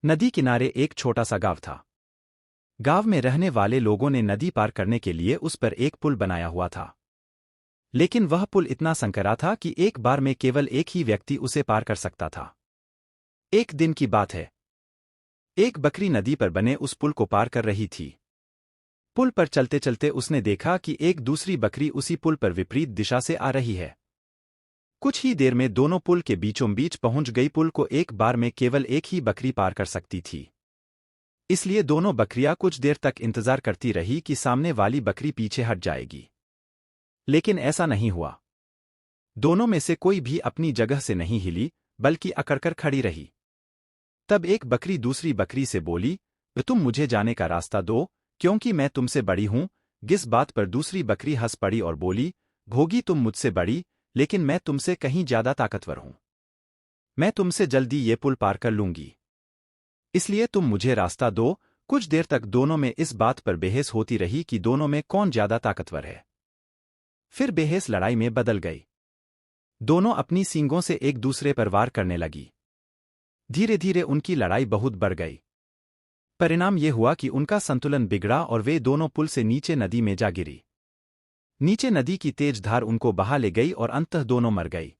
नदी किनारे एक छोटा सा गांव था। गांव में रहने वाले लोगों ने नदी पार करने के लिए उस पर एक पुल बनाया हुआ था। लेकिन वह पुल इतना संकरा था कि एक बार में केवल एक ही व्यक्ति उसे पार कर सकता था। एक दिन की बात है। एक बकरी नदी पर बने उस पुल को पार कर रही थी। पुल पर चलते चलते उसने देखा कि एक दूसरी बकरी उसी पुल पर विपरीत दिशा से आ रही है। कुछ ही देर में दोनों पुल के बीचों बीच पहुंच गई। पुल को एक बार में केवल एक ही बकरी पार कर सकती थी। इसलिए दोनों बकरियां कुछ देर तक इंतजार करती रही कि सामने वाली बकरी पीछे हट जाएगी। लेकिन ऐसा नहीं हुआ। दोनों में से कोई भी अपनी जगह से नहीं हिली, बल्कि अकड़कर खड़ी रही। तब एक बकरी दूसरी बकरी से बोली, तुम मुझे जाने का रास्ता दो, क्योंकि मैं तुमसे बड़ी हूं। जिस बात पर दूसरी बकरी हंस पड़ी और बोली, भोगी तुम मुझसे बड़ी, लेकिन मैं तुमसे कहीं ज्यादा ताकतवर हूं। मैं तुमसे जल्दी ये पुल पार कर लूंगी। इसलिए तुम मुझे रास्ता दो। कुछ देर तक दोनों में इस बात पर बहस होती रही कि दोनों में कौन ज्यादा ताकतवर है। फिर बहस लड़ाई में बदल गई। दोनों अपनी सींगों से एक दूसरे पर वार करने लगी। धीरे धीरे उनकी लड़ाई बहुत बढ़ गई। परिणाम ये हुआ कि उनका संतुलन बिगड़ा और वे दोनों पुल से नीचे नदी में जा गिरी। नीचे नदी की तेज धार उनको बहा ले गई और अंततः दोनों मर गई।